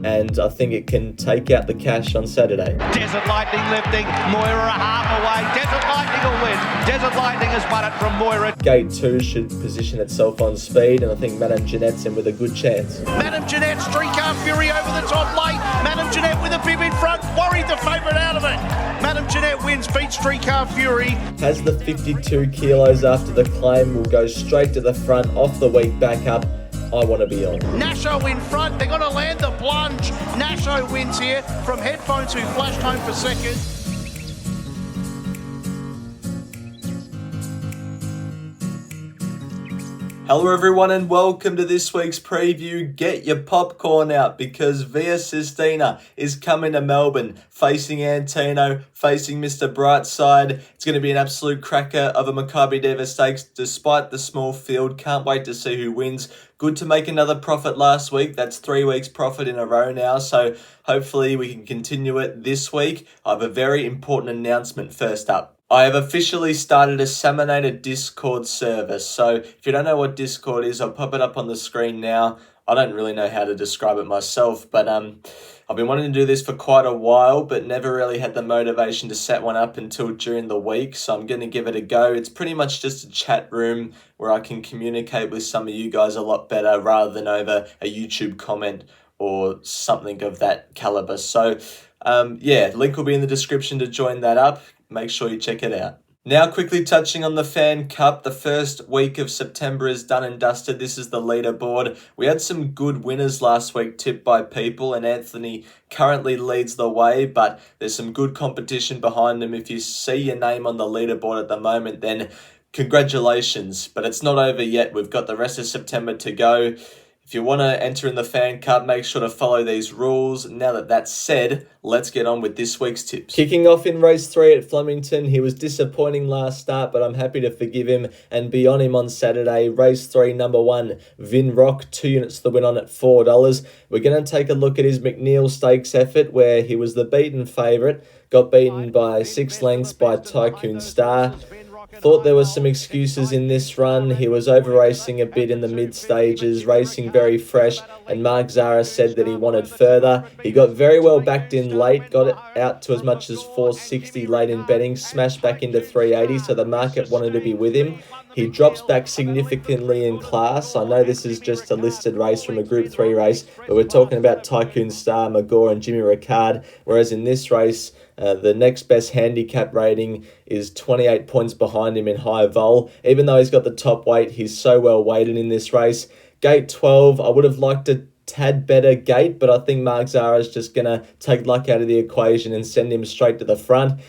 and I think it can take out the cash on Saturday. Desert Lightning lifting, Moira a half away. Desert Lightning will win. Desert Lightning has won it from Moira. Gate 2 should position itself on speed, and I think Madame Jeanette's in with a good chance. Madame Jeanette, Streetcar Fury over the top late. Madame Jeanette with a bib in front, worried the favourite out of it. Madame Jeanette wins, beats Streetcar Fury. Has the 52 kilos after the claim, will go straight to the front, off the week, back up. I want to be on. Nasho in front, they're going to land the plunge. Nasho wins here from Headphones, who flashed home for second. Hello everyone and welcome to this week's preview. Get your popcorn out because Via Sistina is coming to Melbourne, facing Antino, facing Mr. Brightside. It's going to be an absolute cracker of a Makybe Diva Stakes despite the small field. Can't wait to see who wins. Good to make another profit last week. That's 3 weeks profit in a row now, so hopefully we can continue it this week. I have a very important announcement first up. I have officially started a Saminator Discord server. So if you don't know what Discord is, I'll pop it up on the screen now. I don't really know how to describe it myself, but I've been wanting to do this for quite a while, but never really had the motivation to set one up until during the week. So I'm going to give it a go. It's pretty much just a chat room where I can communicate with some of you guys a lot better rather than over a YouTube comment or something of that caliber. So yeah, link will be in the description to join that up. Make sure you check it out. Now quickly touching on the Fan Cup, the first week of September is done and dusted. This is the leaderboard. We had some good winners last week tipped by people, and Anthony currently leads the way, but there's some good competition behind him. If you see your name on the leaderboard at the moment, then congratulations, but it's not over yet. We've got the rest of September to go. If you want to enter in the Fan Cup, make sure to follow these rules. Now that that's said, let's get on with this week's tips. Kicking off in race 3 at Flemington, he was disappointing last start, but I'm happy to forgive him and be on him on Saturday. Race 3, number 1, Vin Rock, 2 units to win on at $4. We're going to take a look at his McNeil Stakes effort, where he was the beaten favourite, got beaten by 6 lengths by Tycoon Star. Thought there were some excuses in this run. He was over racing a bit in the mid stages, racing very fresh, and Mark Zara said that he wanted further. He got very well backed in late, got it out to as much as 460 late in betting, smashed back into 380, so the market wanted to be with him. He drops back significantly in class. I know this is just a listed race from a Group 3 race, but we're talking about Tycoon Star, Magor and Jimmy Ricard, whereas in this race, the next best handicap rating is 28 points behind him in high vol. Even though he's got the top weight, he's so well weighted in this race. Gate 12, I would have liked a tad better gate, but I think Mark Zara is just going to take luck out of the equation and send him straight to the front.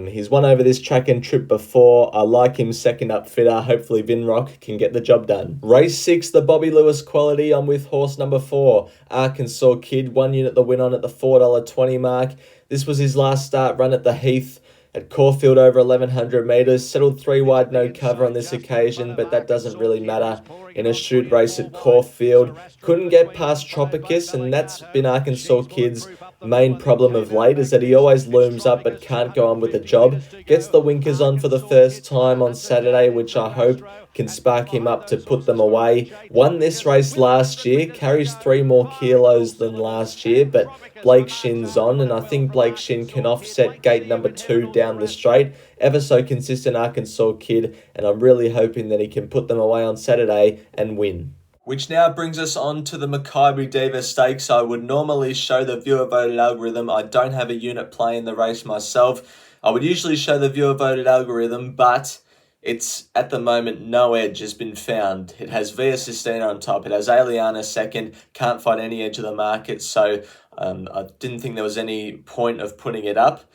He's won over this track and trip before. I like him second up fitter. Hopefully Vinrock can get the job done. Race 6, the Bobby Lewis quality. I'm with horse number 4, Arkansas Kid. 1 unit the win on at the $4.20 mark. This was his last start run at the Heath at Caulfield over 1,100 metres. Settled 3 wide, no cover on this occasion, but that doesn't really matter in a shoot race at Caulfield. Couldn't get past Tropicus, and that's been Arkansas Kid's main problem of late, is that he always looms up but can't go on with the job. Gets the winkers on for the first time on Saturday, which I hope can spark him up to put them away. Won this race last year, carries 3 more kilos than last year, but Blake Shin's on, and I think Blake Shin can offset gate number 2 down the straight. Ever so consistent Arkansas Kid, and I'm really hoping that he can put them away on Saturday and win. Which now brings us on to the Makybe Diva Stakes. I would normally show the viewer voted algorithm. I don't have a unit playing the race myself. I would usually show the viewer voted algorithm, but it's at the moment no edge has been found. It has Via Sistina on top. It has AELIANA second. Can't find any edge of the market, so I didn't think there was any point of putting it up.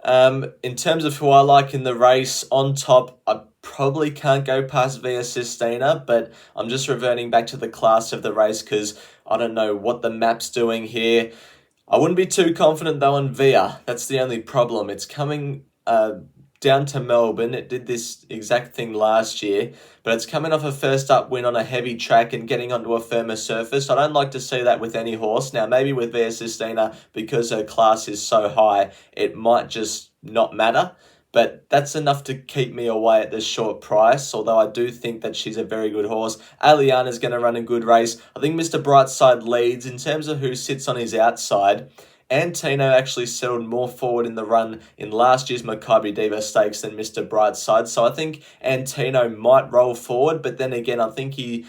In terms of who I like in the race, on top, I probably can't go past Via Sistina, but I'm just reverting back to the class of the race because I don't know what the map's doing here. I wouldn't be too confident though on Via. That's the only problem. It's coming down to Melbourne. It did this exact thing last year, but it's coming off a first up win on a heavy track and getting onto a firmer surface. I don't like to see that with any horse. Now, maybe with Via Sistina, because her class is so high, it might just not matter. but that's enough to keep me away at this short price, although I do think that she's a very good horse. AELIANA is going to run a good race. I think Mr. Brightside leads. In terms of who sits on his outside, Antino actually settled more forward in the run in last year's Makybe Diva Stakes than Mr. Brightside. So I think Antino might roll forward, but then again, I think he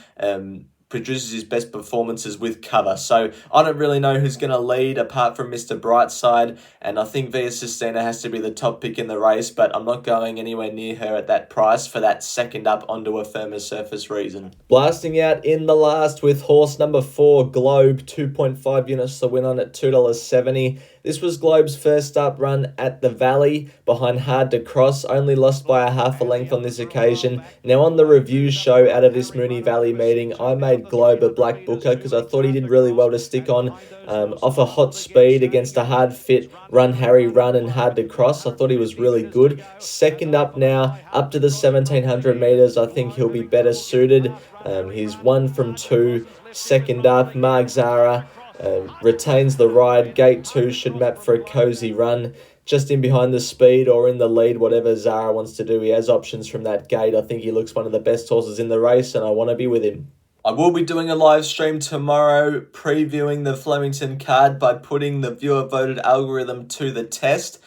produces his best performances with cover. So I don't really know who's going to lead apart from Mr. Brightside, and I think Via Sistina has to be the top pick in the race, but I'm not going anywhere near her at that price for that second up onto a firmer surface reason. Blasting out in the last with horse number 4, Globe, 2.5 units to win on at $2.70. This was Globe's first up run at the Valley behind Hard to Cross, only lost by a half a length on this occasion. Now on the review show out of this Moonee Valley meeting, I made Globe a black booker because I thought he did really well to stick on off a hot speed against a hard fit Run Harry Run and Hard to Cross. I thought he was really good. Second up now, up to the 1700 metres, I think he'll be better suited. He's 1 from 2. Second up, Mark Zara retains the ride. Gate 2 should map for a cosy run. Just in behind the speed or in the lead, whatever Zara wants to do. He has options from that gate. I think he looks one of the best horses in the race, and I want to be with him. I will be doing a live stream tomorrow previewing the Flemington card by putting the viewer voted algorithm to the test.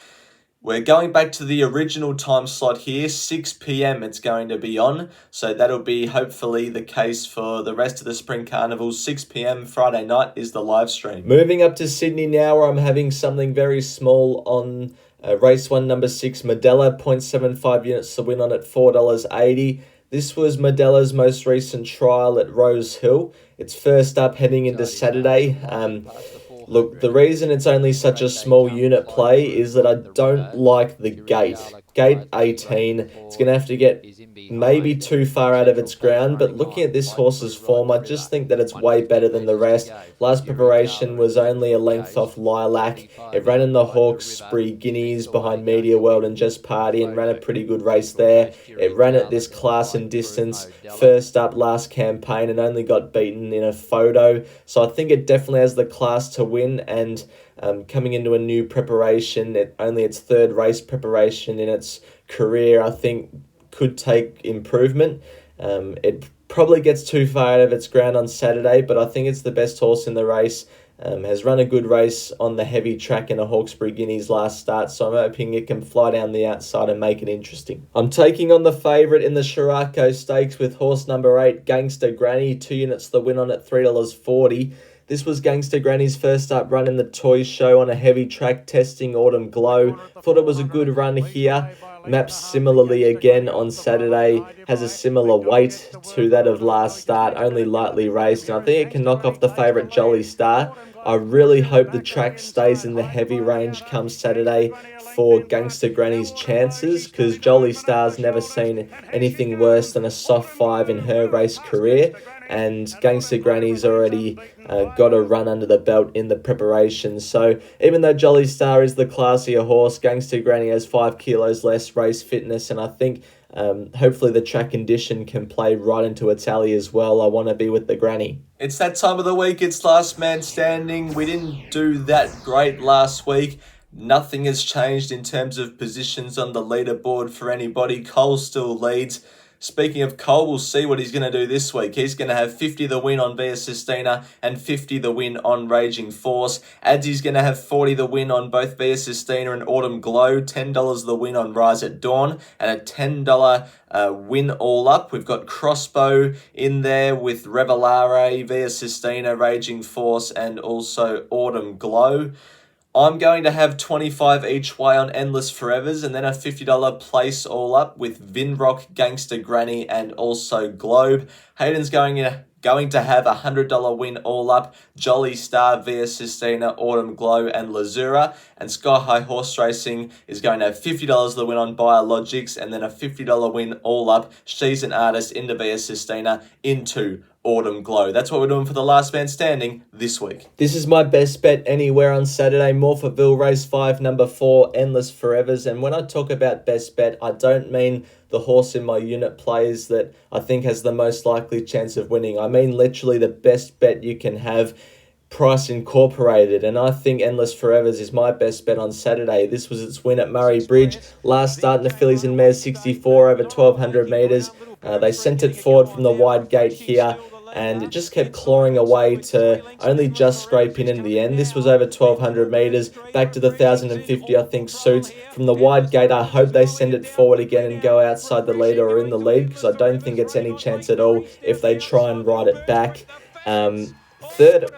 We're going back to the original time slot here, 6 p.m. it's going to be on. So that'll be hopefully the case for the rest of the Spring Carnival. 6 p.m. Friday night is the live stream. Moving up to Sydney now, where I'm having something very small on race 1, number 6, Medela, 0.75 units to win on at $4.80. This was Medela's most recent trial at Rosehill. It's first up heading into Saturday. Look, the reason it's only such a small unit play is that I don't like the gate. Gate 18, it's going to have to get maybe too far out of its ground, but looking at this horse's form, I just think that it's way better than the rest. Last preparation was only a length off Lilac. It ran in the Hawkesbury Guineas behind Media World and Just Party and ran a pretty good race there. It ran at this class and distance first up last campaign and only got beaten in a photo. So I think it definitely has the class to win, and coming into a new preparation, only its 3rd race preparation in its career, I think could take improvement. It probably gets too far out of its ground on Saturday, but I think it's the best horse in the race. Has run a good race on the heavy track in a Hawkesbury Guineas last start, so I'm hoping it can fly down the outside and make it interesting. I'm taking on the favourite in the Shirako Stakes with horse number 8, Gangster Granny, 2 units to the win on at $3.40. This was Gangster Granny's first up run in the Toys Show on a heavy track testing Autumn Glow. Thought it was a good run here. Maps similarly again on Saturday. Has a similar weight to that of last start, only lightly raced. And I think it can knock off the favourite Jolly Star. I really hope the track stays in the heavy range come Saturday for Gangster Granny's chances, because Jolly Star's never seen anything worse than a soft 5 in her race career. And Gangster Granny's already got a run under the belt in the preparation. So even though Jolly Star is the classier horse, Gangster Granny has 5 kilos less race fitness, and I think hopefully the track condition can play right into its alley as well. I want to be with the Granny. It's that time of the week. It's last man standing. We didn't do that great last week. Nothing has changed in terms of positions on the leaderboard for anybody. Cole still leads. Speaking of Cole, we'll see what he's going to do this week. He's going to have 50 the win on Via Sistina and 50 the win on Raging Force. Adsy's going to have 40 the win on both Via Sistina and Autumn Glow, $10 the win on Rise at Dawn, and a $10 win all up. We've got Crossbow in there with Revelare, Via Sistina, Raging Force, and also Autumn Glow. I'm going to have 25 each way on Endless Forevers, and then a $50 place all up with Vinrock, Gangster Granny, and also Globe. Hayden's going to have a $100 win all up, Jolly Star, Via Sistina, Autumn Glow, and Lazura. And Sky High Horse Racing is going to have $50 the win on Biologics, and then a $50 win all up, She's an Artist into Via Sistina into Autumn Glow. That's what we're doing for the last man standing this week. This is my best bet anywhere on Saturday. Morphettville race 5, number 4, Endless Forevers. And when I talk about best bet, I don't mean the horse in my unit plays that I think has the most likely chance of winning. I mean literally the best bet you can have. price incorporated, and I think Endless Forevers is my best bet on Saturday. This was its win at Murray Bridge. Last start in the fillies and mares 64 over 1200 metres. They sent it forward from the wide gate here, and it just kept clawing away to only just scraping in the end. This was over 1200 metres, back to the 1050 I think suits. From the wide gate, I hope they send it forward again and go outside the leader or in the lead, because I don't think it's any chance at all if they try and ride it back. Third,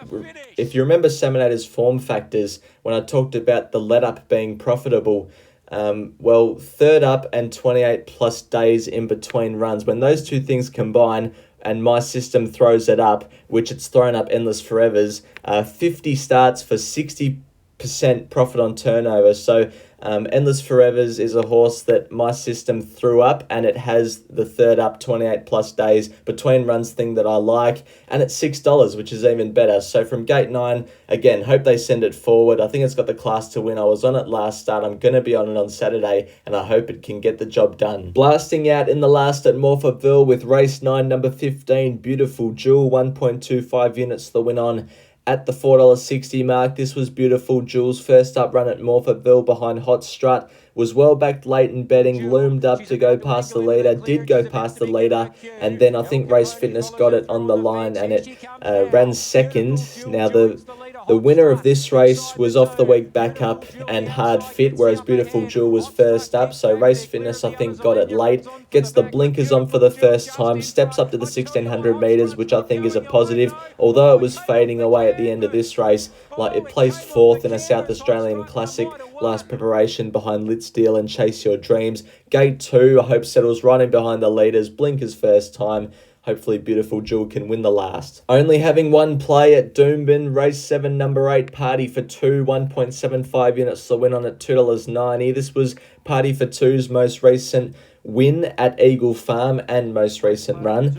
if you remember Saminator's form factors, when I talked about the let-up being profitable, well, third up and 28 plus days in between runs, when those two things combine and my system throws it up, which it's thrown up Endless Forevers, 50 starts for 60% profit on turnover. So Endless Forevers is a horse that my system threw up, and it has the third up 28 plus days between runs thing that I like, and it's $6, which is even better. So from gate 9, again, hope they send it forward. I think it's got the class to win. I was on it last start. I'm going to be on it on Saturday, and I hope it can get the job done. Blasting out in the last at Morphettville with race 9, number 15, Beautiful Jewel, 1.25 units the win on at the $4.60 mark. This was Beautiful Jewel's first up run at Morphettville behind Hot Strut. Was well backed late in betting, loomed up to go past the leader, did go past the leader, and then I think Race Fitness got it on the line, and it ran second. Now the winner of this race was off the week back up and hard fit, whereas Beautiful Jewel was first up. So Race Fitness, I think, got it late, gets the blinkers on for the first time, steps up to the 1600 metres, which I think is a positive, although it was fading away at the end of this race. Like, it placed fourth in a South Australian Classic last preparation behind Lit Steel and Chase Your Dreams. Gate 2, I hope settles right in behind the leaders, blinkers first time. Hopefully Beautiful Jewel can win the last. Only having one play at Doomben, race 7, number 8, Party for 2, 1.75 units the win on at $2.90. This was Party for 2's most recent win at Eagle Farm and most recent run.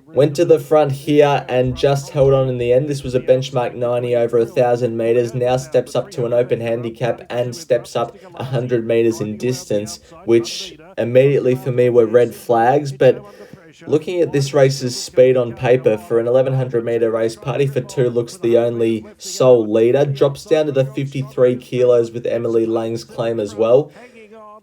Went to the front here and just held on in the end. This was a benchmark 90 over 1,000 metres. Now steps up to an open handicap and steps up 100 metres in distance, which immediately for me were red flags. But looking at this race's speed on paper, for an 1,100 metre race, Party for 2 looks the only sole leader. Drops down to the 53 kilos with Emily Lang's claim as well.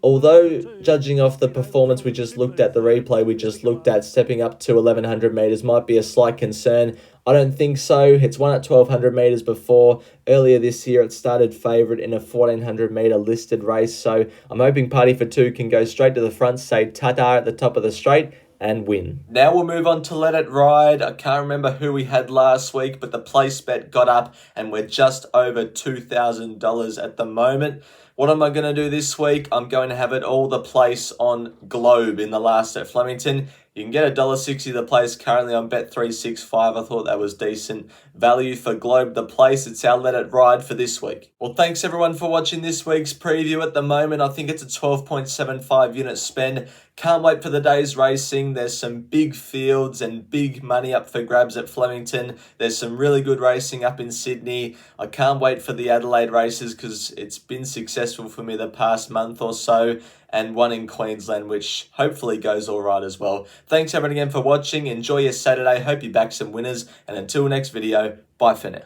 Although, judging off the performance we just looked at, the replay we just looked at, stepping up to 1,100 metres might be a slight concern. I don't think so. It's won at 1,200 metres before. Earlier this year, it started favourite in a 1,400 metre listed race. So I'm hoping Party for 2 can go straight to the front, say ta-ta at the top of the straight, and win. Now we'll move on to Let It Ride. I can't remember who we had last week, but the place bet got up and we're just over $2,000 at the moment. What am I going to do this week? I'm going to have it all the place on Globe in the last at Flemington. You can get $1.60 the place currently on Bet365. I thought that was decent value for Globe the place. It's our Let It Ride for this week. Well, thanks everyone for watching this week's preview. At the moment, I think it's a 12.75 unit spend. Can't wait for the day's racing. There's some big fields and big money up for grabs at Flemington. There's some really good racing up in Sydney. I can't wait for the Adelaide races because it's been successful for me the past month or so. And one in Queensland, which hopefully goes all right as well. Thanks everyone again for watching. Enjoy your Saturday. Hope you back some winners. And until next video, bye for now.